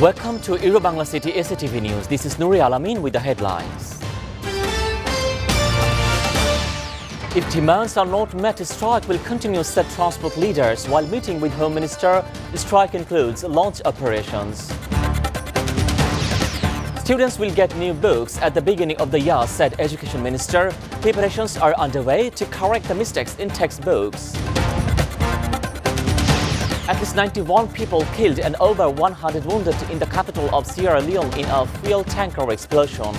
Welcome to Bangla City SATV News. This is Nuri Alamin with the headlines. If demands are not met, strike will continue, said transport leaders. While meeting with Home Minister, the strike includes launch operations. Students will get new books at the beginning of the year, said Education Minister. Preparations are underway to correct the mistakes in textbooks. At least 91 people killed and over 100 wounded in the capital of Sierra Leone in a fuel tanker explosion.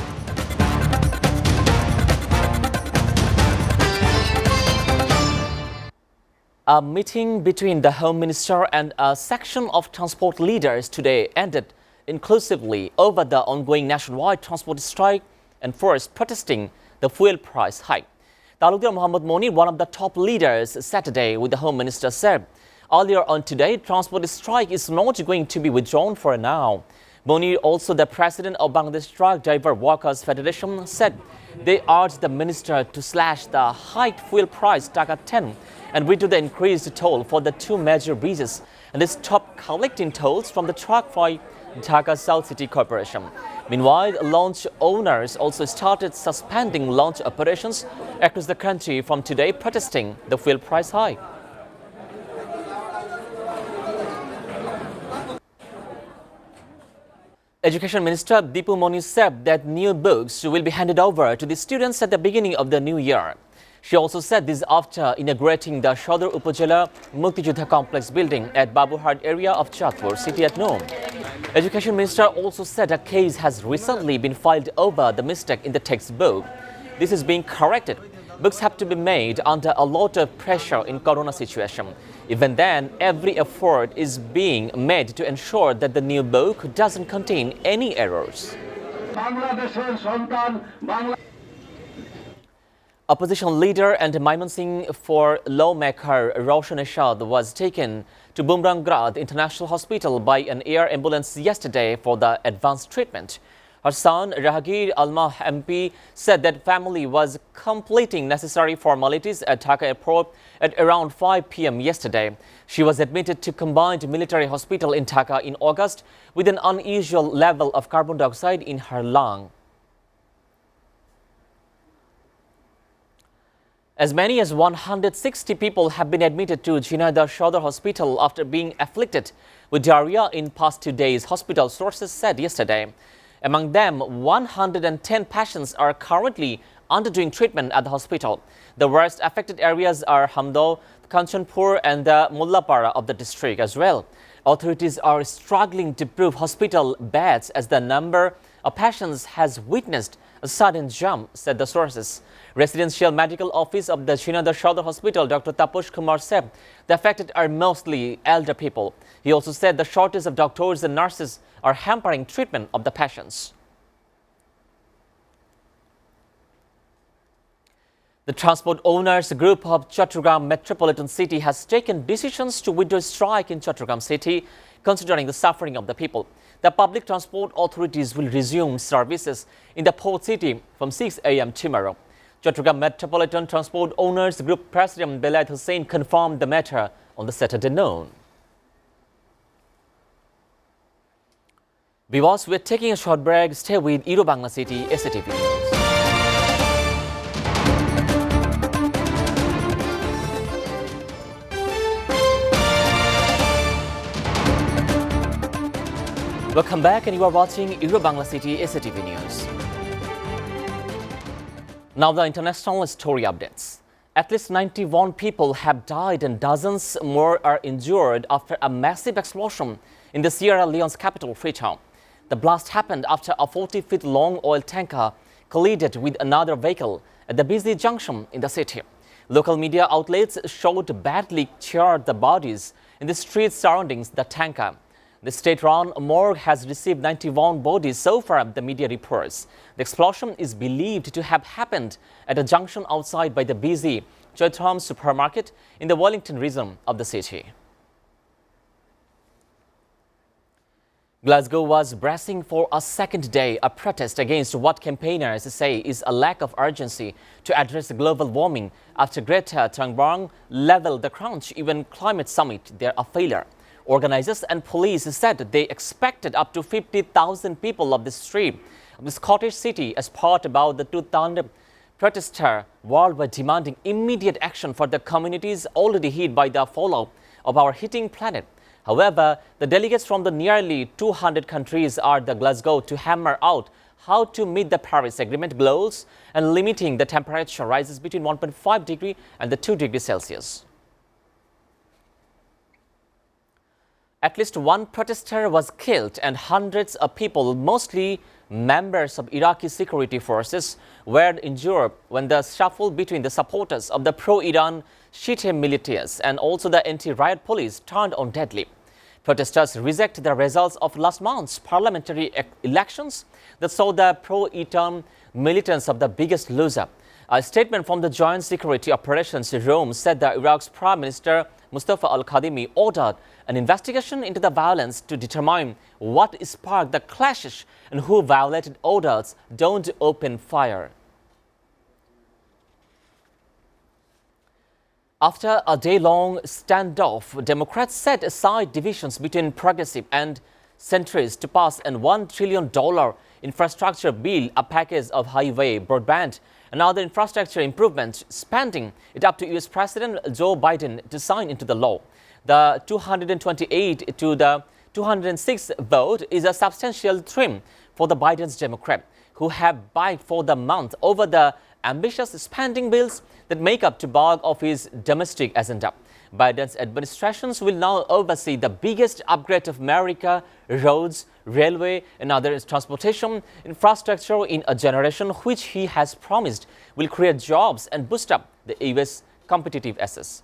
A meeting between the Home Minister and a section of transport leaders today ended inclusively over the ongoing nationwide transport strike and forced protesting the fuel price hike. Talukdar Muhammad Monir, one of the top leaders, Saturday with the Home Minister, said earlier on today, transport strike is not going to be withdrawn for now. Monir, also the president of Bangladesh Truck Driver Workers Federation, said they urged the minister to slash the hiked fuel price Dhaka 10 and redo the increased toll for the two major bridges and they stop collecting tolls from the truck by Dhaka South City Corporation. Meanwhile, launch owners also started suspending launch operations across the country from today, protesting the fuel price hike. Education Minister Dipu Moni said that new books will be handed over to the students at the beginning of the new year. She also said this after inaugurating the Shodor Upazila Muktijudha Complex building at Babuhard area of Chatpur city at noon. Education Minister also said a case has recently been filed over the mistake in the textbook. This is being corrected. Books have to be made under a lot of pressure in Corona situation. Even then, every effort is being made to ensure that the new book doesn't contain any errors. Opposition leader and Mymensingh for lawmaker Roshan Eshad was taken to Bumranggrad International Hospital by an air ambulance yesterday for the advanced treatment. Her son, Rahagir Alma MP, said that family was completing necessary formalities at Dhaka airport at around 5 p.m. yesterday. She was admitted to combined military hospital in Dhaka in August with an unusual level of carbon dioxide in her lung. As many as 160 people have been admitted to Jhinadar Shodor Hospital after being afflicted with diarrhea in past 2 days, hospital sources said yesterday. Among them, 110 patients are currently undergoing treatment at the hospital. The worst affected areas are Hamdo, Kanchanpur and the Mullapara of the district as well. Authorities are struggling to prove hospital beds as the number of patients has witnessed a sudden jump, said the sources. Residential Medical Office of the Jhinadar Shodor Hospital, Dr. Taposh Kumar said the affected are mostly elder people. He also said the shortage of doctors and nurses are hampering treatment of the patients. The Transport Owners Group of Chattogram Metropolitan City has taken decisions to withdraw strike in Chattogram City, considering the suffering of the people. The public transport authorities will resume services in the port city from 6 a.m. tomorrow. Chattogram Metropolitan Transport Owners Group President Belaid Hussain confirmed the matter on the Saturday noon. Viewers, we're taking a short break. Stay with Bangla City SATV News. Welcome back, and you are watching Bangla City SATV News. Now the international story updates. At least 91 people have died and dozens more are injured after a massive explosion in the Sierra Leone's capital, Freetown. The blast happened after a 40-feet-long oil tanker collided with another vehicle at the busy junction in the city. Local media outlets showed badly charred the bodies in the streets surrounding the tanker. The state-run morgue has received 91 bodies so far, the media reports. The explosion is believed to have happened at a junction outside by the busy Chatham supermarket in the Wellington region of the city. Glasgow was bracing for a second day of protest against what campaigners say is a lack of urgency to address global warming after Greta Thunberg leveled the Crunch Even Climate Summit there a failure. Organizers and police said they expected up to 50,000 people of the street of the Scottish city as part about the 2,000 protesters worldwide demanding immediate action for the communities already hit by the fallout of our heating planet. However, the delegates from the nearly 200 countries are at Glasgow to hammer out how to meet the Paris Agreement goals and limiting the temperature rises between 1.5 degree and the 2 degrees Celsius. At least one protester was killed and hundreds of people, mostly members of Iraqi security forces, were injured when the scuffle between the supporters of the pro-Iran Shiite militias and also the anti-riot police turned on deadly. Protesters reject the results of last month's parliamentary elections that saw the pro-Iran militants of the biggest loser. A statement from the Joint Security Operations Room said that Iraq's Prime Minister Mustafa al-Kadhimi ordered an investigation into the violence to determine what sparked the clashes and who violated orders. Don't open fire. After a day-long standoff, Democrats set aside divisions between progressive and centrists to pass an $1 trillion infrastructure bill, a package of highway, broadband, and other infrastructure improvements, spending it up to U.S. President Joe Biden to sign into the law. The 228 to the 206 vote is a substantial trim for the Biden's Democrats, who have backed for the month over the ambitious spending bills that make up the bulk of his domestic agenda. Biden's administrations will now oversee the biggest upgrade of America, roads, railway, and other transportation infrastructure in a generation, which he has promised will create jobs and boost up the U.S. competitive assets.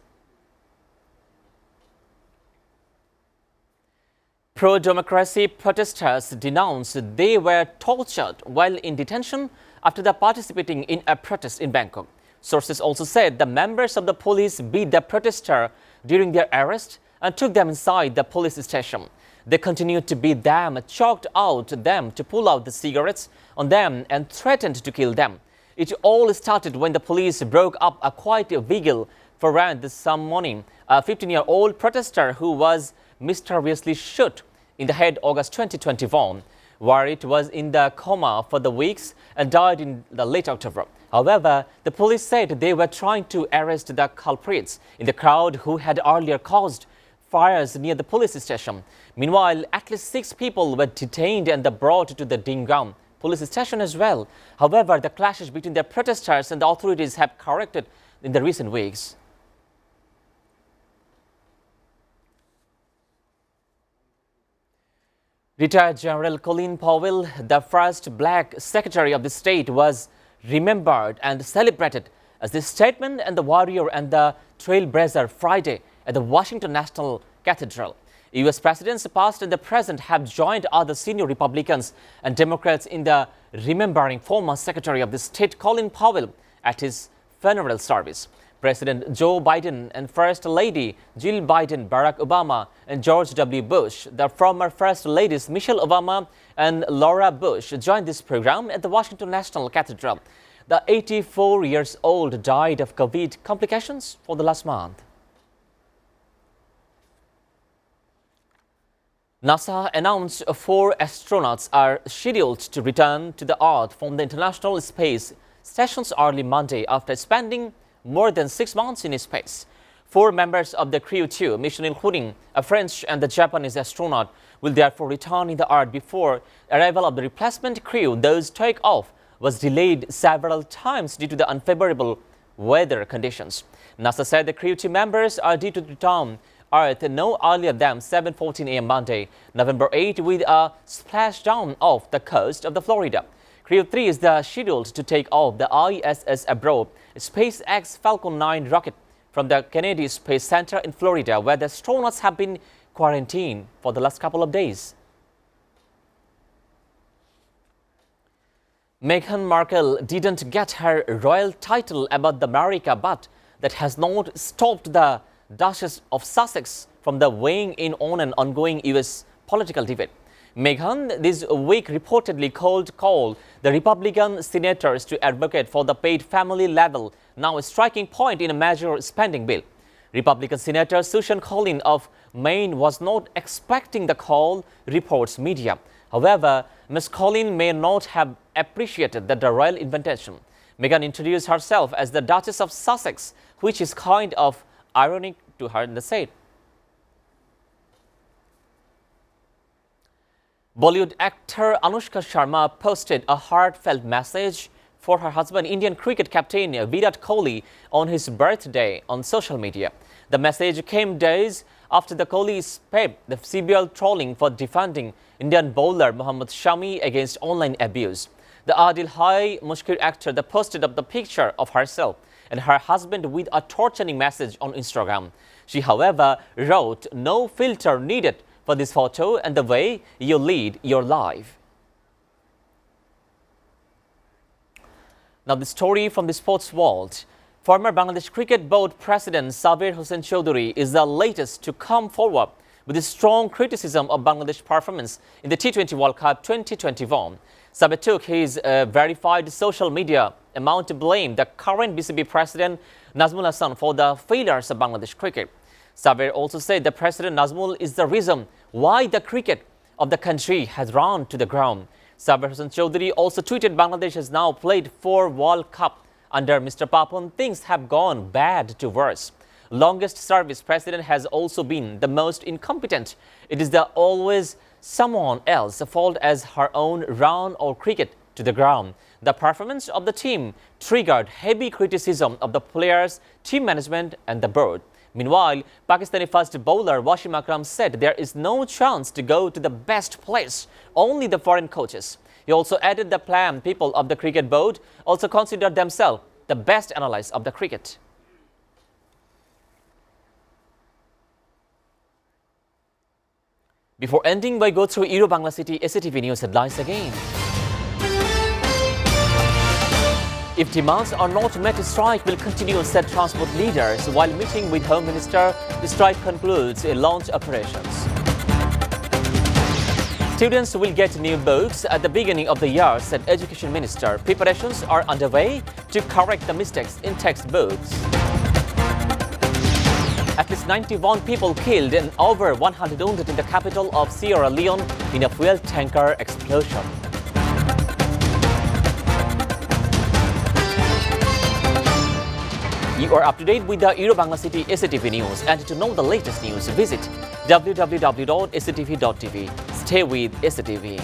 Pro-democracy protesters denounced they were tortured while in detention after participating in a protest in Bangkok. Sources also said the members of the police beat the protester during their arrest and took them inside the police station. They continued to beat them, choked out them to pull out the cigarettes on them and threatened to kill them. It all started when the police broke up a quiet vigil for around some morning. A 15-year-old protester who was mysteriously shot in the head August 2021, where it was in the coma for the weeks and died in the late October. However, the police said they were trying to arrest the culprits in the crowd who had earlier caused fires near the police station. Meanwhile, at least 6 people were detained and brought to the Dingram police station as well. However, the clashes between the protesters and the authorities have corrected in the recent weeks. Retired General Colin Powell, the first black Secretary of the State, was remembered and celebrated as the statesman and the warrior and the trailblazer Friday at the Washington National Cathedral. U.S. presidents past and the present have joined other senior Republicans and Democrats in the remembering former Secretary of the State Colin Powell at his funeral service. President Joe Biden and First Lady Jill Biden, Barack Obama, and George W. Bush, the former First Ladies Michelle Obama and Laura Bush, joined this program at the Washington National Cathedral. The 84-year-old died of COVID complications for the last month. NASA announced 4 astronauts are scheduled to return to the Earth from the International Space Stations early Monday after spending more than 6 months in space. 4 members of the Crew 2 mission, including a French and the Japanese astronaut, will therefore return in the Earth before arrival of the replacement crew. Those takeoff was delayed several times due to the unfavorable weather conditions. NASA said the Crew 2 members are due to return Earth no earlier than 7:14 a.m. Monday, November 8, with a splashdown off the coast of the Florida. Crew 3 is scheduled to take off the ISS abroad SpaceX Falcon 9 rocket from the Kennedy Space Center in Florida, where the astronauts have been quarantined for the last couple of days. Meghan Markle didn't get her royal title about America, but that has not stopped the Duchess of Sussex from weighing in on an ongoing U.S. political debate. Meghan this week reportedly called the Republican senators to advocate for the paid family level, now a striking point in a major spending bill. Republican Senator Sushan Collin of Maine was not expecting the call, reports media. However, Ms. Collin may not have appreciated the royal invitation. Meghan introduced herself as the Duchess of Sussex, which is kind of ironic to her in the said. Bollywood actor Anushka Sharma posted a heartfelt message for her husband, Indian cricket captain Virat Kohli, on his birthday on social media. The message came days after the Kohli spared the CBL trolling for defending Indian bowler Mohammad Shami against online abuse. The Adil Hai Mushkil actor posted up the picture of herself and her husband with a torturing message on Instagram. She, however, wrote, "No filter needed for this photo and the way you lead your life." Now the story from the sports world. Former Bangladesh Cricket Board President Sabir Hossain Chowdhury is the latest to come forward with a strong criticism of Bangladesh performance in the T20 World Cup 2021. Sabir took his verified social media account to blame the current BCB President Nazmul Hasan for the failures of Bangladesh cricket. Sabir also said that President Nazmul is the reason why the cricket of the country has run to the ground. Sabir Hossain Chowdhury also tweeted, "Bangladesh has now played 4 World Cup. Under Mr. Papon, things have gone bad to worse. Longest service president has also been the most incompetent. It is the always someone else's fault as her own run or cricket to the ground." The performance of the team triggered heavy criticism of the players, team management and the board. Meanwhile, Pakistani fast bowler Wasim Akram said there is no chance to go to the best place, only the foreign coaches. He also added the plan people of the cricket board also consider themselves the best analysts of the cricket. Before ending, we go through Euro Bangla City SATV News headlines again. If demands are not met, strike will continue, said transport leaders. While meeting with Home Minister, the strike concludes in launch operations. Students will get new books at the beginning of the year, said Education Minister. Preparations are underway to correct the mistakes in textbooks. At least 91 people killed and over 100 wounded in the capital of Sierra Leone in a fuel tanker explosion. You are up to date with the Euro Bangla City SATV News, and to know the latest news, visit www.satv.tv. Stay with SATV.